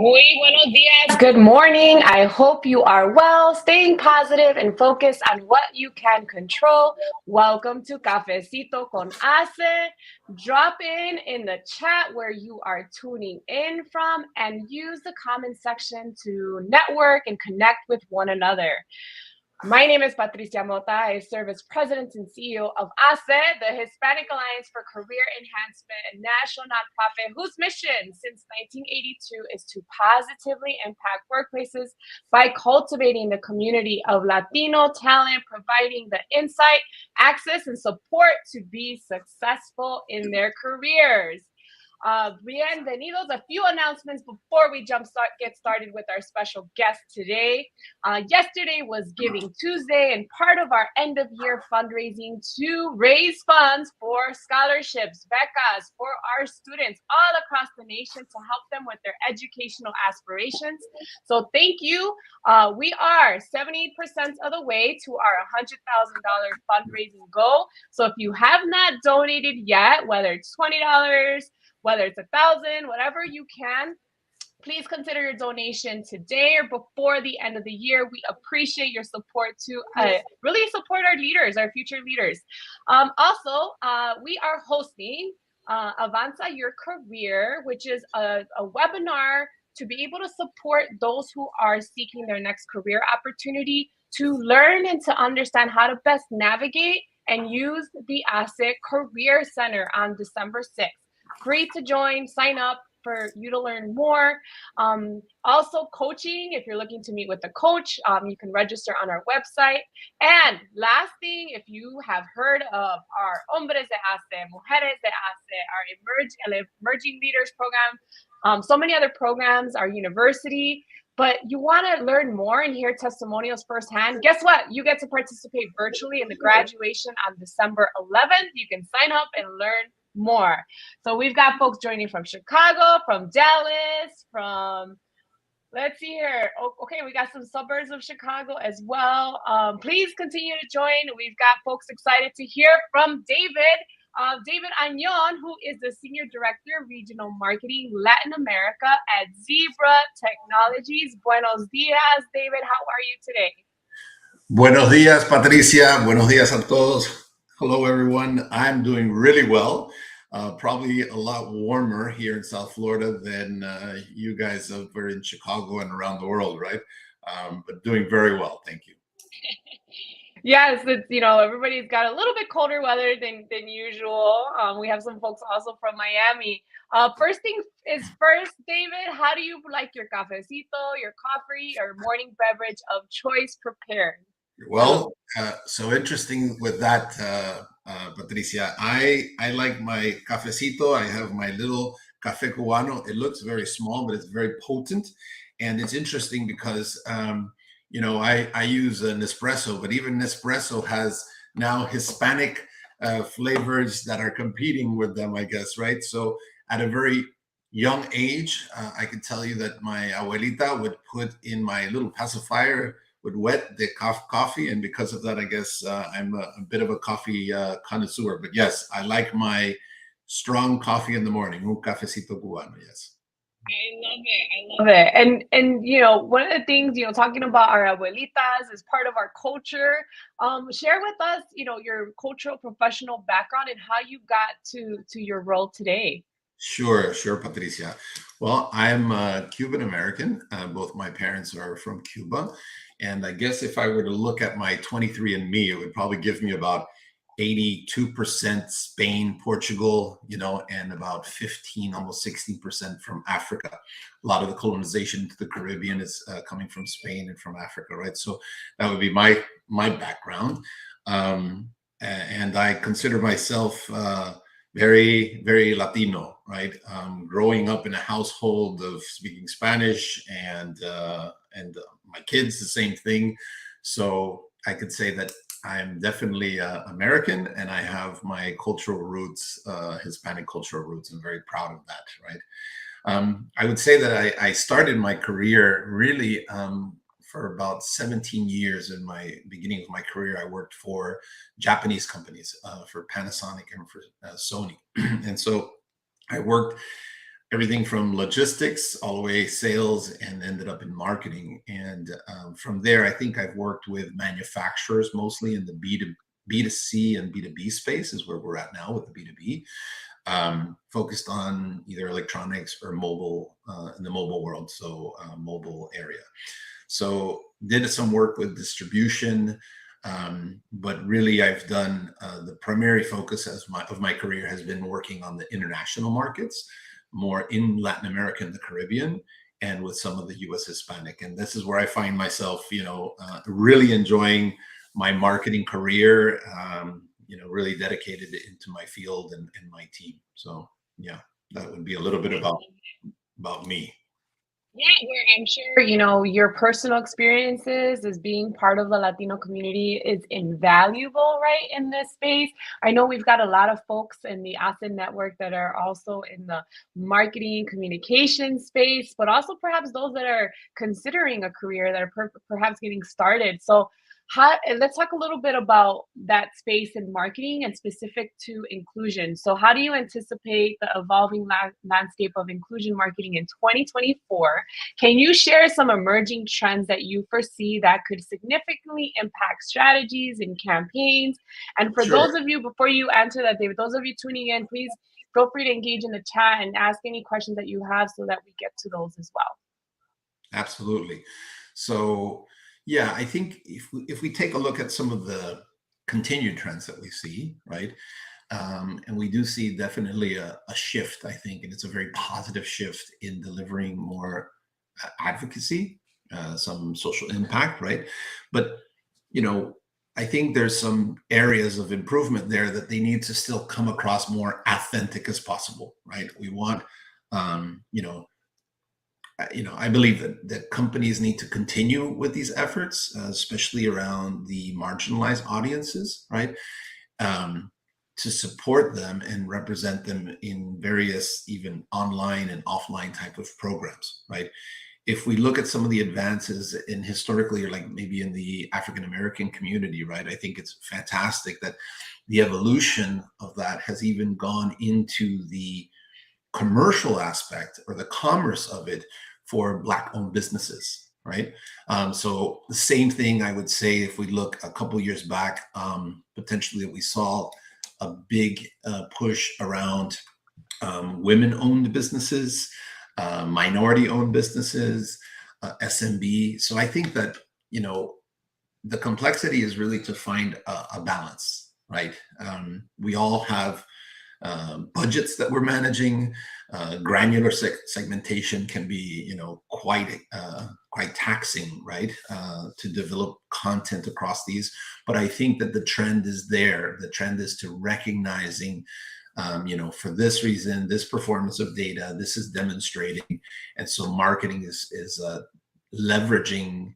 Muy buenos días. Good morning. I hope you are well, staying positive and focused on what you can control. Welcome to Cafecito con HACE. Drop in the chat where you are tuning in from and use the comment section to network and connect with one another. My name is Patricia Mota. I serve as president and CEO of HACE, the Hispanic Alliance for Career Enhancement, a national nonprofit whose mission since 1982 is to positively impact workplaces by cultivating the community of Latino talent, providing the insight, access, and support to be successful in their careers. Bienvenidos. A few announcements before we get started with our special guest today. Yesterday was Giving Tuesday, and part of our end of year fundraising to raise funds for scholarships, becas for our students all across the nation to help them with their educational aspirations. So thank you. We are 78% of the way to our $100,000 fundraising goal. So if you have not donated yet, whether it's $20, whether it's $1,000, whatever you can, please consider your donation today or before the end of the year. We appreciate your support to really support our leaders, our future leaders. Also, we are hosting Avanza Your Career, which is a webinar to be able to support those who are seeking their next career opportunity, to learn and to understand how to best navigate and use the HACE Career Center on December 6th. Free to join, sign up for you to learn more. Also coaching, if you're looking to meet with a coach, you can register on our website. And last thing, if you have heard of our Hombres de HACE, Mujeres de HACE, our Emerging Leaders program, so many other programs, our university, but you want to learn more and hear testimonials firsthand, guess what? You get to participate virtually in the graduation on December 11th. You can sign up and learn more. So we've got folks joining from Chicago, from Dallas, from, let's see here. Okay, we got some suburbs of Chicago as well. Please continue to join. We've got folks excited to hear from David Anon, who is the Senior Director, Regional Marketing, Latin America at Zebra Technologies. Buenos dias, David. How are you today? Buenos dias, Patricia. Buenos dias a todos. Hello, everyone. I'm doing really well. Probably a lot warmer here in South Florida than you guys over in Chicago and around the world, right? But doing very well. Thank you. Yes, it's, everybody's got a little bit colder weather than usual. We have some folks also from Miami. First thing is first, David, how do you like your cafecito, your coffee, or morning beverage of choice prepared? Well, so interesting with that, Patricia. I like my cafecito. I have my little café cubano. It looks very small, but it's very potent. And it's interesting because, I use an Nespresso, but even Nespresso has now Hispanic flavors that are competing with them, I guess, right? So at a very young age, I can tell you that my abuelita would put in my little pacifier, would wet the coffee, and because of that, I guess I'm a bit of a coffee connoisseur. But yes, I like my strong coffee in the morning, un cafecito cubano. Yes. I love it. And one of the things, talking about our abuelitas is part of our culture. Share with us, your cultural professional background and how you got to your role today. Sure, Patricia. Well, I'm Cuban American. Both my parents are from Cuba. And I guess if I were to look at my 23andMe, it would probably give me about 82% Spain, Portugal, and about 15, almost 16% from Africa. A lot of the colonization to the Caribbean is coming from Spain and from Africa, right? So that would be my background. And I consider myself very, very Latino, right? Growing up in a household of speaking Spanish and my kids, the same thing. So I could say that I'm definitely American, and I have my cultural roots, Hispanic cultural roots. I'm very proud of that, right? I would say that I started my career really for about 17 years. In my beginning of my career, I worked for Japanese companies, for Panasonic and for Sony. And so I worked everything from logistics all the way sales, and ended up in marketing. And from there, I think I've worked with manufacturers mostly in the B2C and B2B space is where we're at now with the B2B, focused on either electronics or mobile, in the mobile world, so mobile area. So did some work with distribution, but really I've done the primary focus of my career has been working on the international markets, more in Latin America and the Caribbean, and with some of the US Hispanic. And this is where I find myself, really enjoying my marketing career, really dedicated into my field and my team. So yeah, that would be a little bit about me. Yeah, where I'm sure, your personal experiences as being part of the Latino community is invaluable, right, in this space. I know we've got a lot of folks in the ASEN network that are also in the marketing communication space, but also perhaps those that are considering a career that are perhaps getting started. So let's talk a little bit about that space in marketing and specific to inclusion. So how do you anticipate the evolving landscape of inclusion marketing in 2024? Can you share some emerging trends that you foresee that could significantly impact strategies and campaigns? And for those of you, before you answer that, David, those of you tuning in, please feel free to engage in the chat and ask any questions that you have so that we get to those as well. Absolutely. So yeah, I think if we take a look at some of the continued trends that we see, right, and we do see definitely a shift, I think, and it's a very positive shift in delivering more advocacy, some social impact, right? But, I think there's some areas of improvement there that they need to still come across more authentic as possible, right? We want, I believe that companies need to continue with these efforts, especially around the marginalized audiences, right? To support them and represent them in various, even online and offline type of programs, right? If we look at some of the advances in historically, or like maybe in the African American community, right? I think it's fantastic that the evolution of that has even gone into the commercial aspect or the commerce of it for Black-owned businesses, right? So the same thing I would say if we look a couple years back, potentially we saw a big push around women-owned businesses, minority-owned businesses, SMB. So I think that, the complexity is really to find a balance, right? We all have budgets that we're managing. Granular segmentation can be, quite taxing, right? To develop content across these. But I think that the trend is there. The trend is to recognizing, for this reason, this performance of data, this is demonstrating. And so marketing is leveraging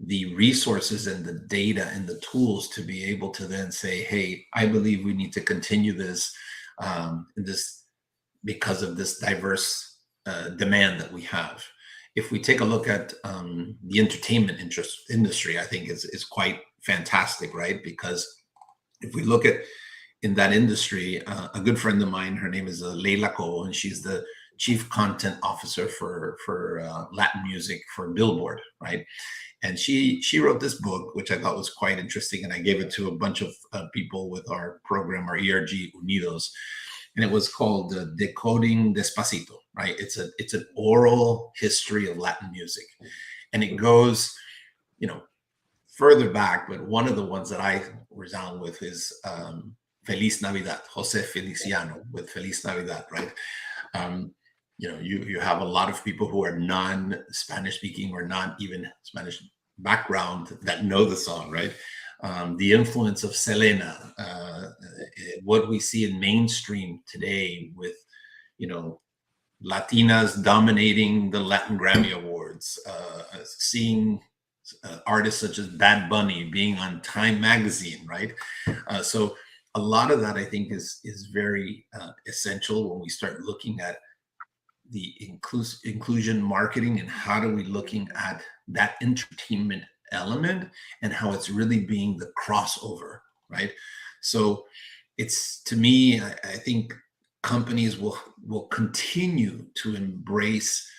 the resources and the data and the tools to be able to then say, hey, I believe we need to continue this, because of this diverse demand that we have. If we take a look at the entertainment industry, I think is quite fantastic, right? Because if we look at in that industry, a good friend of mine, her name is Leila Cobo, and she's the chief content officer for Latin music for Billboard, right? And she wrote this book, which I thought was quite interesting, and I gave it to a bunch of people with our program, our ERG, UNIDOZ, and it was called Decoding Despacito, right? It's an oral history of Latin music, and it goes, further back, but one of the ones that I resound with is Feliz Navidad, Jose Feliciano with Feliz Navidad, right? You have a lot of people who are non-Spanish speaking or not even Spanish background that know the song, right? The influence of Selena, what we see in mainstream today with, Latinas dominating the Latin Grammy Awards, seeing artists such as Bad Bunny being on Time Magazine, right? So a lot of that, I think, is very essential when we start looking at the inclusion marketing and how do we looking at that entertainment element and how it's really being the crossover, right? So it's, to me, I think companies will continue to embrace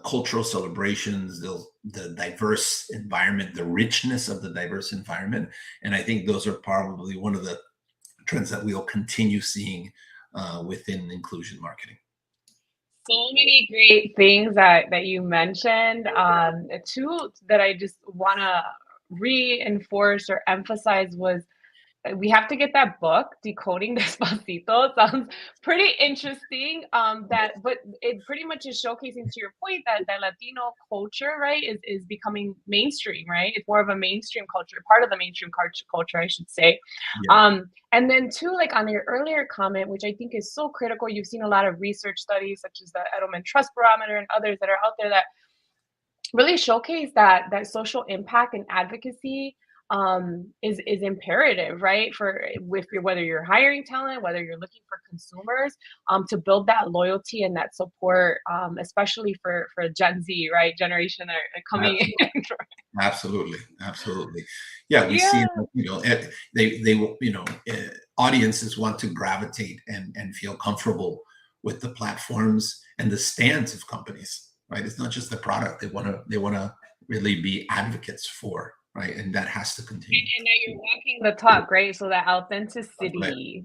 cultural celebrations, the diverse environment, the richness of the diverse environment. And I think those are probably one of the trends that we'll continue seeing within inclusion marketing. So many great things that you mentioned. Two that I just want to reinforce or emphasize was we have to get that book, Decoding Despacito. Sounds pretty interesting. But it pretty much is showcasing to your point that Latino culture, right, is becoming mainstream, right? It's more of a mainstream culture, part of the mainstream culture, I should say. Yeah. And then too, like on your earlier comment, which I think is so critical, you've seen a lot of research studies such as the Edelman Trust Barometer and others that are out there that really showcase that social impact and advocacy is imperative, right? For whether you're hiring talent, whether you're looking for consumers, to build that loyalty and that support, especially for Gen Z, right? Generation that are coming in. Absolutely. Absolutely. Yeah, we see, Yeah. they will, audiences want to gravitate and feel comfortable with the platforms and the stance of companies, right? It's not just the product. They want to really be advocates for, right? And that has to continue. And that you're walking the talk, right? So that authenticity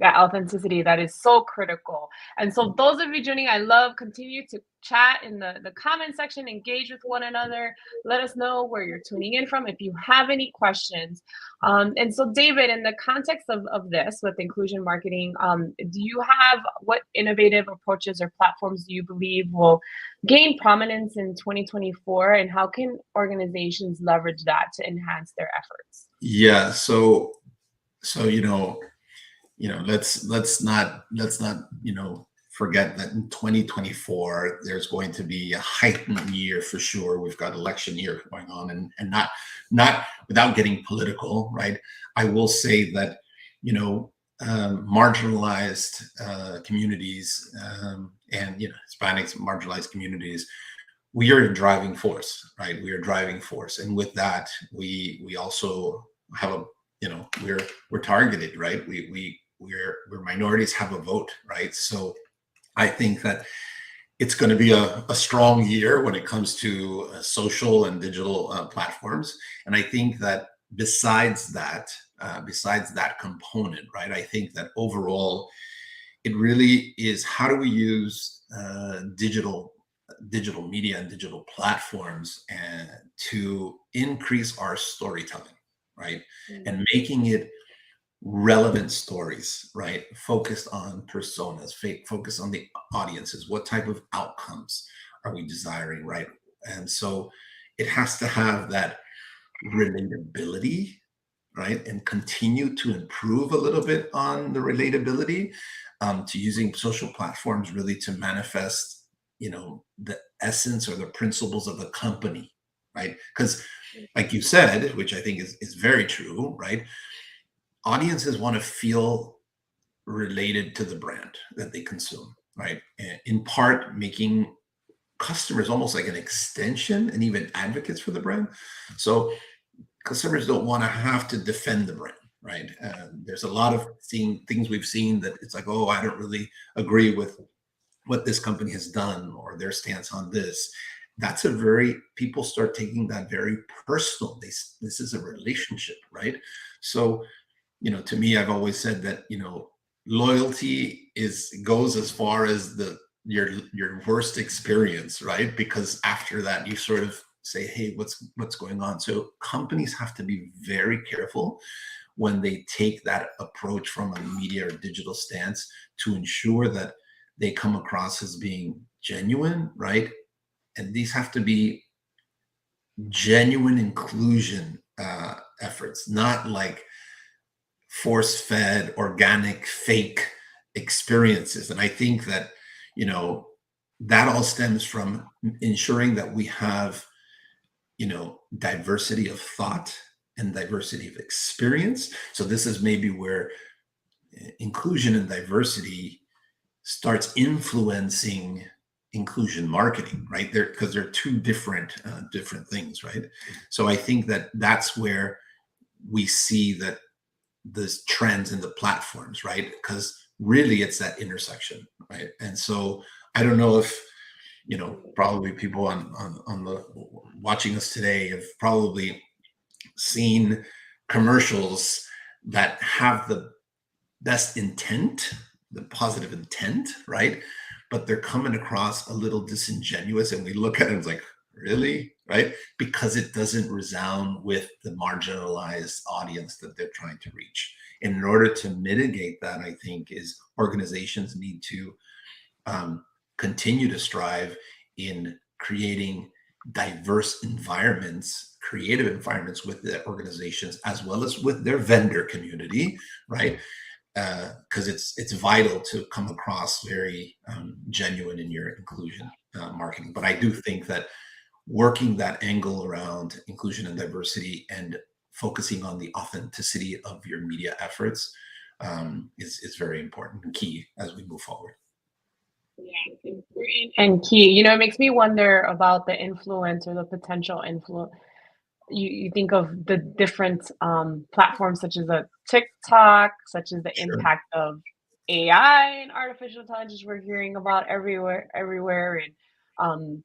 that is so critical. And so those of you joining, I love continue to chat in the comment section, engage with one another. Let us know where you're tuning in from if you have any questions. And so David, in the context of this with inclusion marketing, do you have what innovative approaches or platforms do you believe will gain prominence in 2024, and how can organizations leverage that to enhance their efforts? Yeah. So let's not forget that in 2024 there's going to be a heightened year for sure. We've got election year going on, and not without getting political, right? I will say that marginalized communities and Hispanics, marginalized communities, we are a driving force, right? We are a driving force, and with that, we also have we're targeted, right? We're minorities have a vote, right? So I think that it's going to be a strong year when it comes to social and digital platforms, and I think that besides that component, right? I think that overall, it really is how do we use digital media and digital platforms and to increase our storytelling, right? And making it relevant stories, right? Focused on personas, focused on the audiences. What type of outcomes are we desiring, right? And so it has to have that relatability, right? And continue to improve a little bit on the relatability, to using social platforms really to manifest, the essence or the principles of the company, right? Because like you said, which I think is very true, right? Audiences want to feel related to the brand that they consume, right? And in part, making customers almost like an extension and even advocates for the brand. So customers don't want to have to defend the brand, right? There's a lot of things we've seen that it's like, oh, I don't really agree with what this company has done or their stance on this. That's people start taking that very personal. This is a relationship, right? So, to me, I've always said that, loyalty goes as far as your worst experience, right? Because after that, you sort of say, hey, what's going on? So companies have to be very careful when they take that approach from a media or digital stance to ensure that they come across as being genuine, right? And these have to be genuine inclusion efforts, not like force-fed, organic, fake experiences. And I think that, that all stems from ensuring that we have, diversity of thought and diversity of experience. So this is maybe where inclusion and diversity starts influencing inclusion marketing, right? Because they're two different things, right? So I think that that's where we see that this trends in the platforms, right? Because really it's that intersection, right? And so I don't know if, probably people on the watching us today have probably seen commercials that have the best intent, the positive intent, right? But they're coming across a little disingenuous, and we look at it and it's like, really, right? Because it doesn't resound with the marginalized audience that they're trying to reach. And in order to mitigate that, I think is organizations need to continue to strive in creating diverse environments, creative environments with their organizations, as well as with their vendor community, right? Because it's vital to come across very genuine in your inclusion marketing. But I do think that working that angle around inclusion and diversity and focusing on the authenticity of your media efforts is very important and key as we move forward. Yeah, important and key. It makes me wonder about the influence or the potential influence. You think of the different platforms such as a TikTok, such as the impact of AI and artificial intelligence we're hearing about everywhere, and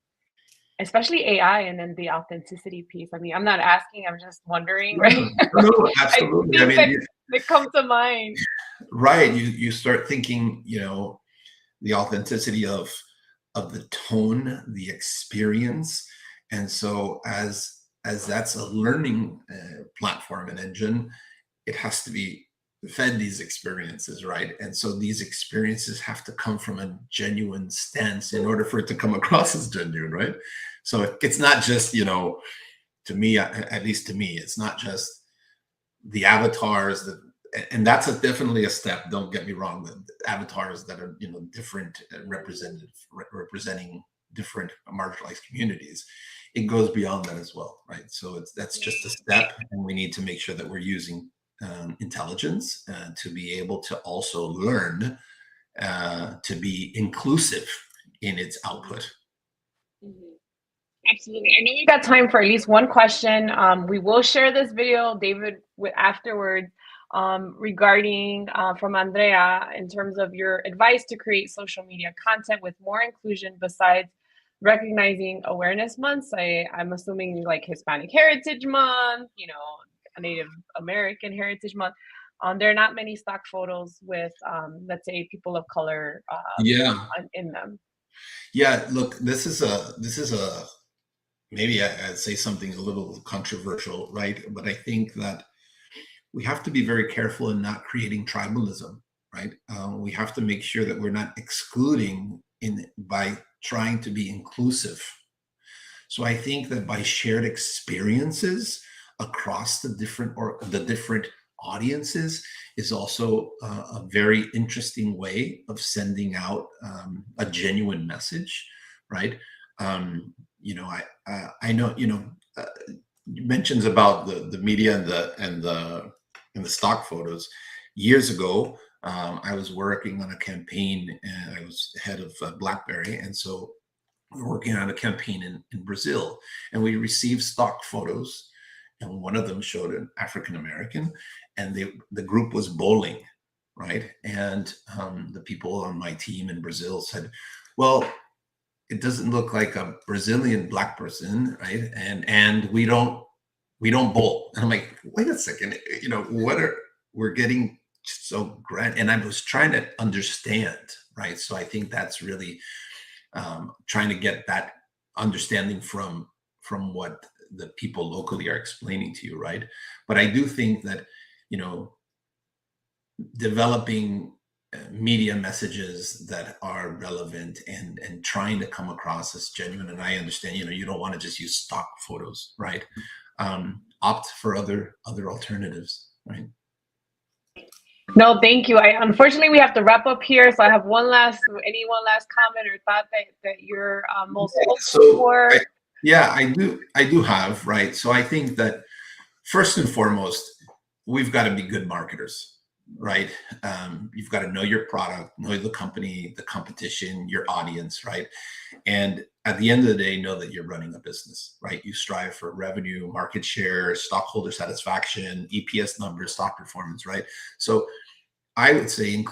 especially AI, and then the authenticity piece. I mean, I'm not asking, I'm just wondering, right? No, absolutely. I think that comes to mind. Right. You start thinking, the authenticity of the tone, the experience. And so as that's a learning platform and engine, it has to be fed these experiences, right? And so these experiences have to come from a genuine stance in order for it to come across as genuine, right? So it's not just, to me, at least to me, it's not just the avatars and that's definitely a step. Don't get me wrong. The avatars that are, different, representing different marginalized communities. It goes beyond that as well, right? So that's just a step, and we need to make sure that we're using intelligence to be able to also learn to be inclusive in its output. Absolutely. I know we got time for at least one question. We will share this video, David, afterwards regarding from Andrea in terms of your advice to create social media content with more inclusion besides recognizing awareness months. I'm assuming like Hispanic Heritage Month, Native American Heritage Month. There are not many stock photos with, let's say, people of color in them. Yeah, look, this is a maybe I'd say something a little controversial, right? But I think that we have to be very careful in not creating tribalism, right? We have to make sure that we're not excluding by trying to be inclusive. So I think that by shared experiences across the different audiences is also a very interesting way of sending out a genuine message, right? I know, mentions about the media and the stock photos. Years ago, I was working on a campaign, and I was head of BlackBerry, and so we were working on a campaign in Brazil, and we received stock photos, and one of them showed an African American, and the group was bowling, right? And the people on my team in Brazil said, "Well, it doesn't look like a Brazilian Black person, right? And we don't bowl." And I'm like, wait a second, we're getting so grand. And I was trying to understand, right? So I think that's really trying to get that understanding from what the people locally are explaining to you, right? But I do think that, developing media messages that are relevant and trying to come across as genuine. And I understand, you don't want to just use stock photos, right? Opt for other alternatives, right? No, thank you. Unfortunately, we have to wrap up here. So I have one last comment or thought that you're most hopeful for? I do have, right? So I think that first and foremost, we've got to be good marketers, right? You've got to know your product, know the company, the competition, your audience, right? And at the end of the day, know that you're running a business, right? You strive for revenue, market share, stockholder satisfaction, EPS numbers, stock performance, right? So I would say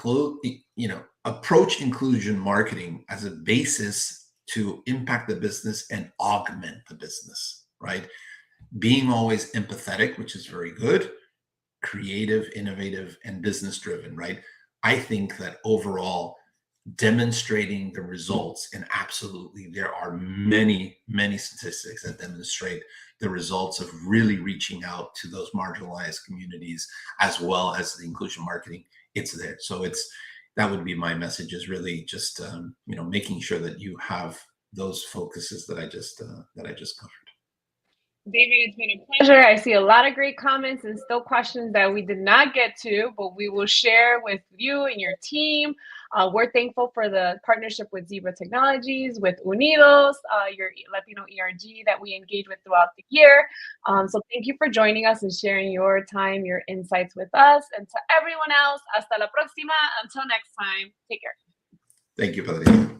approach inclusion marketing as a basis to impact the business and augment the business, right? Being always empathetic, which is very good, creative, innovative, and business driven, right? I think that overall, demonstrating the results, and absolutely there are many statistics that demonstrate the results of really reaching out to those marginalized communities, as well as the inclusion marketing. It's there. So that would be my message, is really just making sure that you have those focuses that I just covered. David, it's been a pleasure. I see a lot of great comments and still questions that we did not get to, but we will share with you and your team. We're thankful for the partnership with Zebra Technologies, with UNIDOZ, your Latino ERG that we engage with throughout the year. So thank you for joining us and sharing your time, your insights with us. And to everyone else, hasta la próxima. Until next time, take care. Thank you, Patricia.